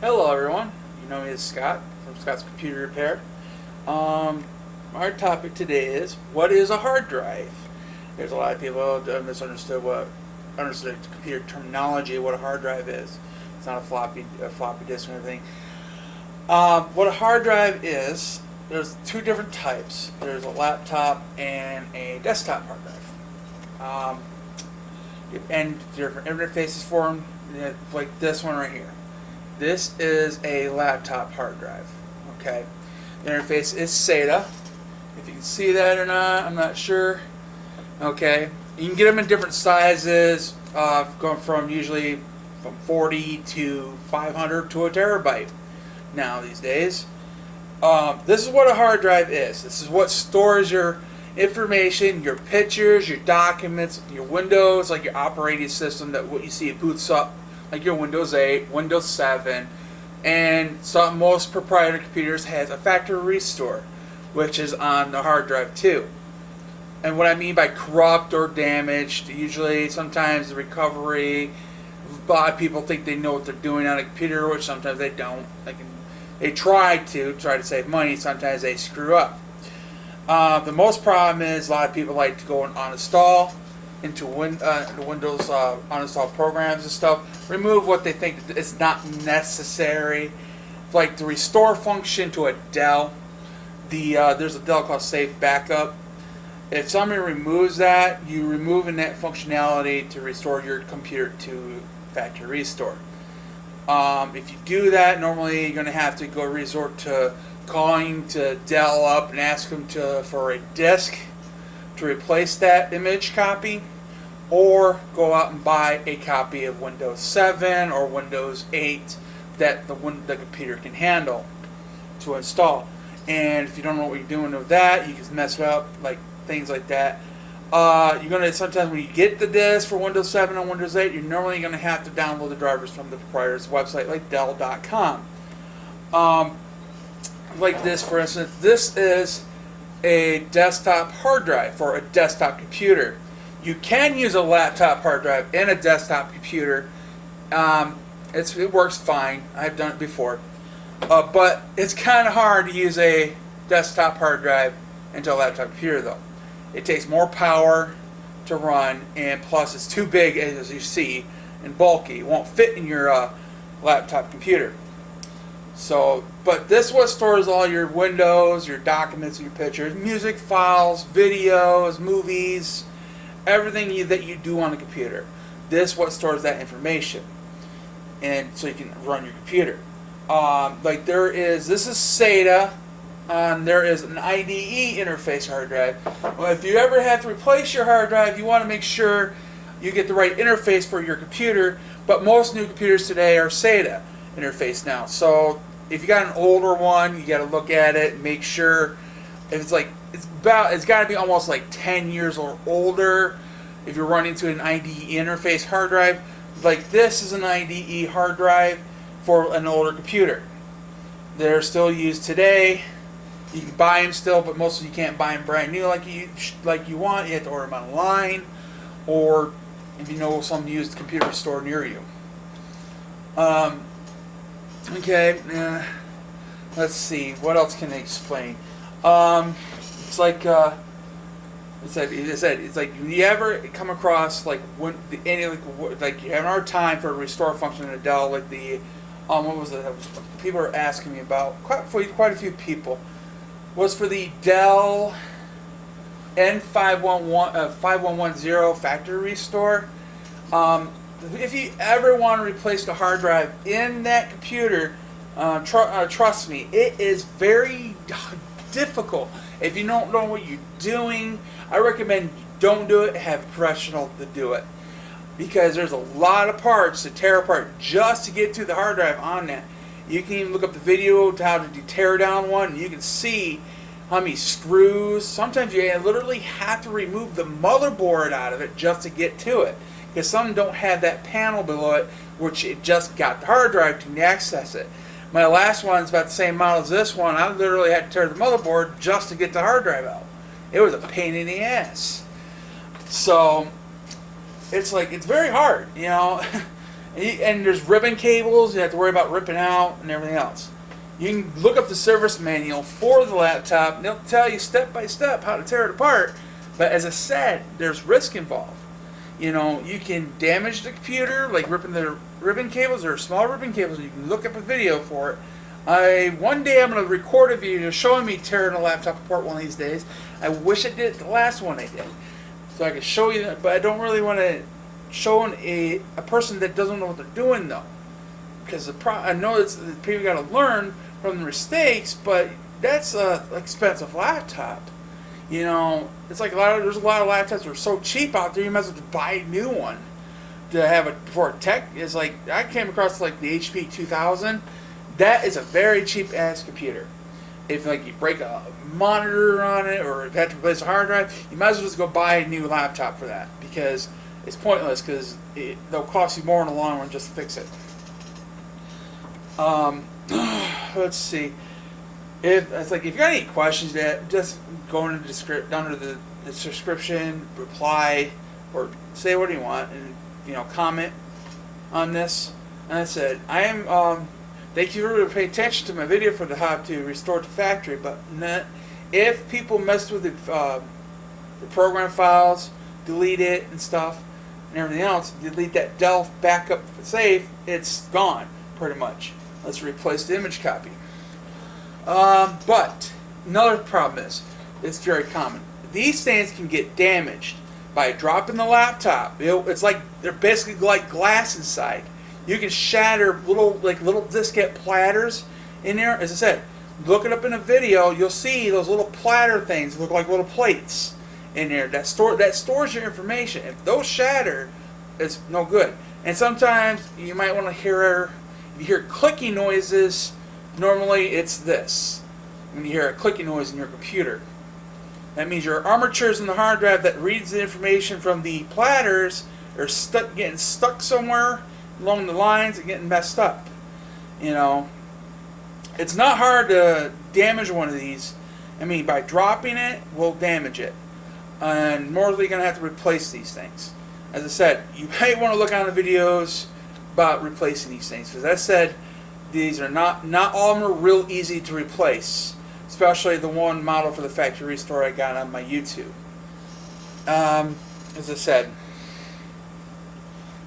Hello, everyone. You know me as Scott from Scott's Computer Repair. Our topic today is what is a hard drive? There's a lot of people that understood computer terminology of what a hard drive is. It's not a floppy disk or anything. What a hard drive is, there's two different types. There's a laptop and a desktop hard drive. And different interfaces for them, like this one right here. This is a laptop hard drive. Okay, the interface is SATA. If you can see that or not, I'm not sure. Okay, you can get them in different sizes, going from usually from 40 to 500 to a terabyte. Now these days, this is what a hard drive is. This is what stores your information, your pictures, your documents, your Windows, like your operating system, that what you see it boots up, like your Windows 8, Windows 7, and most proprietary computers has a factory restore, which is on the hard drive too. And what I mean by corrupt or damaged, usually sometimes the recovery, a lot of people think they know what they're doing on a computer, which sometimes they don't. They try to save money, sometimes they screw up. The most problem is a lot of people like to go and uninstall into the Windows uninstall programs and stuff. Remove what they think is not necessary, like the restore function to a Dell. There's a Dell called Safe Backup. If somebody removes that, you're removing that functionality to restore your computer to factory restore. If you do that, normally you're going to have to go resort to calling to Dell up and ask them for a disk to replace that image copy, or go out and buy a copy of Windows 7 or Windows 8 that the computer can handle to install. And if you don't know what you're doing with that, you can mess it up, like things like that. You're going to, sometimes when you get the disk for Windows 7 and Windows 8, you're normally going to have to download the drivers from the proprietor's website, like Dell.com. Like this, for instance, this is a desktop hard drive for a desktop computer. You can use a laptop hard drive in a desktop computer. It works fine. I've done it before. But it's kind of hard to use a desktop hard drive into a laptop computer, though. It takes more power to run, and plus it's too big, as you see, and bulky. It won't fit in your laptop computer. So, but this is what stores all your Windows, your documents, your pictures, music files, videos, movies, everything that you do on a computer. This is what stores that information, and so you can run your computer. This is SATA. There is an IDE interface hard drive. Well, if you ever have to replace your hard drive, you want to make sure you get the right interface for your computer. But most new computers today are SATA interface now. So if you got an older one, you got to look at it and make sure if it's got to be almost like 10 years or older. If you're running to an IDE interface hard drive, like this is an IDE hard drive for an older computer. They're still used today. You can buy them still, but mostly you can't buy them brand new like you want. You have to order them online, or if you know some used computer store near you. Okay, let's see. What else can they explain? It's like you ever come across like when like you have a hard time for a restore function in a Dell, like what was it? People are asking me about quite a few people. Was for the Dell N5110 factory restore. If you ever want to replace the hard drive in that computer, trust me, it is very difficult. If you don't know what you're doing, I recommend you don't do it. Have a professional to do it, because there's a lot of parts to tear apart just to get to the hard drive on that. You can even look up the video to how to tear down one, and you can see how many screws. Sometimes you literally have to remove the motherboard out of it just to get to it, because some don't have that panel below it, which it just got the hard drive to access it. My last one's about the same model as this one. I literally had to tear the motherboard just to get the hard drive out. It was a pain in the ass. So it's very hard, And there's ribbon cables you have to worry about ripping out and everything else. You can look up the service manual for the laptop, and they'll tell you step by step how to tear it apart. But as I said, there's risk involved. You can damage the computer, like ripping the ribbon cables or small ribbon cables. You can look up a video for it. One day I'm going to record a video showing me tearing a laptop apart one of these days. I wish I did the last one I did, so I could show you that. But I don't really want to show a person that doesn't know what they're doing though, because I know it's people got to learn from the mistakes, but that's a expensive laptop. It's like there's a lot of laptops that are so cheap out there. You might as well buy a new one to have it for a tech. It's like I came across the HP 2000. That is a very cheap ass computer. If you break a monitor on it or you have to replace a hard drive, you might as well just go buy a new laptop for that, because it's pointless, because they'll cost you more in the long run just to fix it. Let's see. If you got any questions, just go into under the description, reply, or say what you want, and comment on this. And I said, I am thank you for paying attention to my video for how to restore to factory. But if people mess with the program files, delete it and stuff, and everything else, delete that Dell backup save, it's gone pretty much. Let's replace the image copy. But another problem is, it's very common. These things can get damaged by dropping the laptop. It's like they're basically like glass inside. You can shatter little diskette platters in there. As I said, look it up in a video. You'll see those little platter things look like little plates in there that stores your information. If those shatter, it's no good. And sometimes you might want to hear, if you hear clicking noises. Normally it's this. When you hear a clicking noise in your computer, that means your armatures in the hard drive that reads the information from the platters are getting stuck somewhere along the lines and getting messed up. It's not hard to damage one of these. By dropping it, we'll damage it. And more likely going to have to replace these things. As I said, you may want to look on the videos about replacing these things, because as I said, these are not all of them are real easy to replace, especially the one model for the factory restore I got on my YouTube. As I said,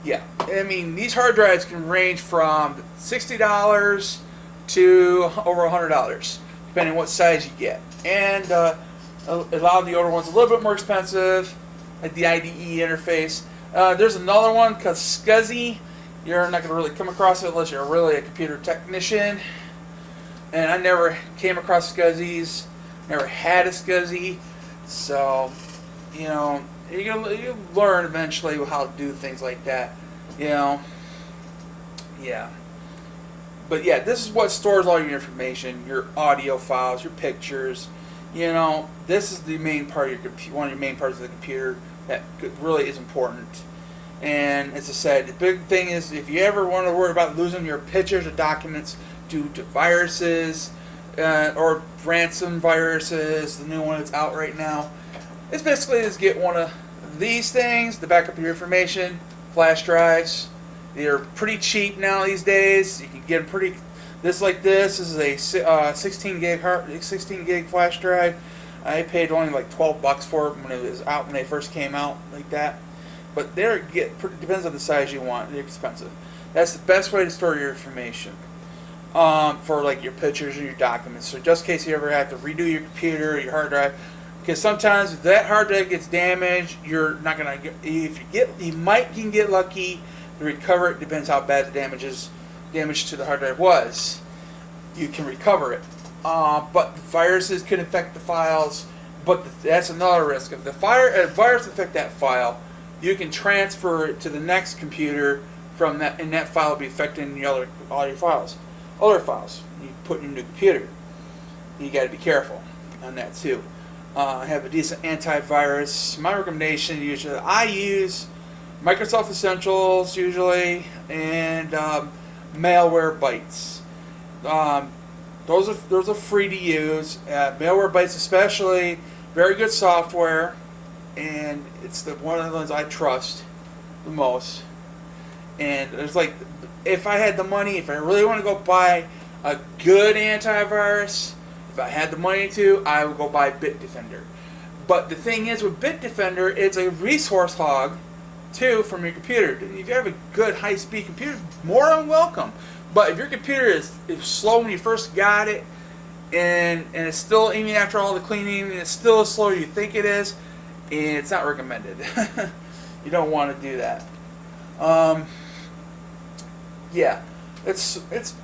yeah, these hard drives can range from $60 to over $100, depending on what size you get. And a lot of the older ones are a little bit more expensive, like the IDE interface. There's another one called SCSI. You're not going to really come across it unless you're really a computer technician. And I never came across SCSIs, never had a SCSI. So, you'll learn eventually how to do things like that. Yeah. But yeah, this is what stores all your information, your audio files, your pictures. This is the main part of one of your main parts of the computer that really is important. And as I said, the big thing is, if you ever want to worry about losing your pictures or documents due to viruses or ransom viruses, the new one that's out right now, it's basically just get one of these things to back up your information. Flash drives, they're pretty cheap now these days. You can get them this is a 16 gig flash drive. I paid only like $12 for it when it was out, when they first came out like that. But depends on the size you want. They're expensive. That's the best way to store your information for your pictures or your documents. So just in case you ever have to redo your computer or your hard drive, because sometimes if that hard drive gets damaged, you're not gonna get. You can get lucky to recover it. Depends how bad the damage to the hard drive was. You can recover it, but viruses can affect the files. But that's another risk. If a virus affect that file, you can transfer it to the next computer from that, and that file will be affecting all your files. Other files you put in your new computer. You got to be careful on that too. Have a decent antivirus. My recommendation usually, I use Microsoft Essentials usually, and Malwarebytes. Those are free to use. Malwarebytes especially, very good software, and it's one of the ones I trust the most. And it's like, if I had the money, if I really want to go buy a good antivirus, if I had the money to, I would go buy Bitdefender. But the thing is, with Bitdefender, it's a resource hog, too, from your computer. If you have a good high-speed computer, more than welcome. But if your computer is slow when you first got it, and it's still aiming after all the cleaning, and it's still as slow as you think it is, it's not recommended. You don't want to do that. Yeah, that's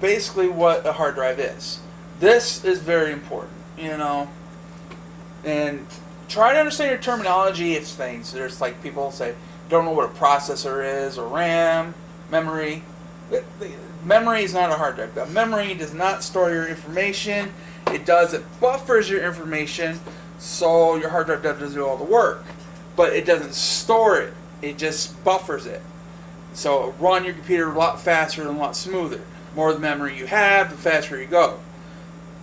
basically what a hard drive is. This is very important, and try to understand your terminology of things. There's like people say, don't know what a processor is, or RAM, memory. Memory is not a hard drive. Memory does not store your information. It buffers your information, so your hard drive doesn't do all the work. But it doesn't store it. It just buffers it. So it'll run your computer a lot faster and a lot smoother. The more the memory you have, the faster you go.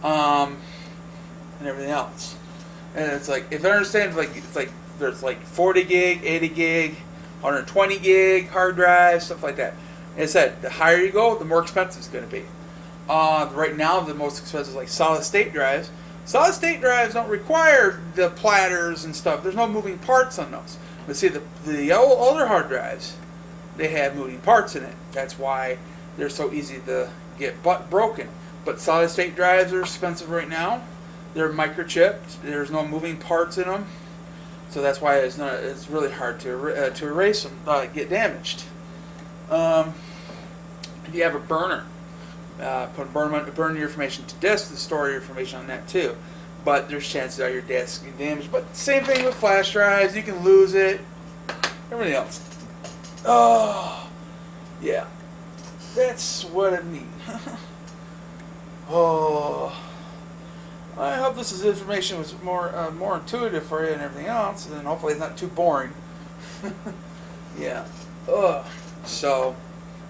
And everything else. And it's like, if I understand, it's like there's like 40 gig, 80 gig, 120 gig hard drives, stuff like that. And it said, the higher you go, the more expensive it's going to be. Right now, the most expensive is like solid state drives. Solid state drives don't require the platters and stuff. There's no moving parts on those. But see, the older hard drives, they have moving parts in it. That's why they're so easy to get broken. But solid state drives are expensive right now. They're microchipped. There's no moving parts in them, so that's why it's really hard to erase them, get damaged. If you have a burner, burn your information to disk to store your information on that too. But there's chances are your disk can get damaged. But same thing with flash drives. You can lose it. Everything else. Oh, yeah. That's what I mean. Oh, I hope this information was more intuitive for you and everything else, and then hopefully it's not too boring. Yeah. So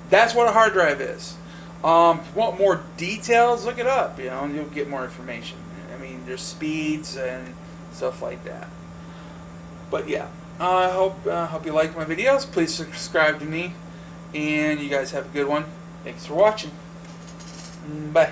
that's what a hard drive is. If you want more details, look it up. And you'll get more information. I mean, there's speeds and stuff like that. But yeah, I hope you like my videos. Please subscribe to me, and you guys have a good one. Thanks for watching. Bye.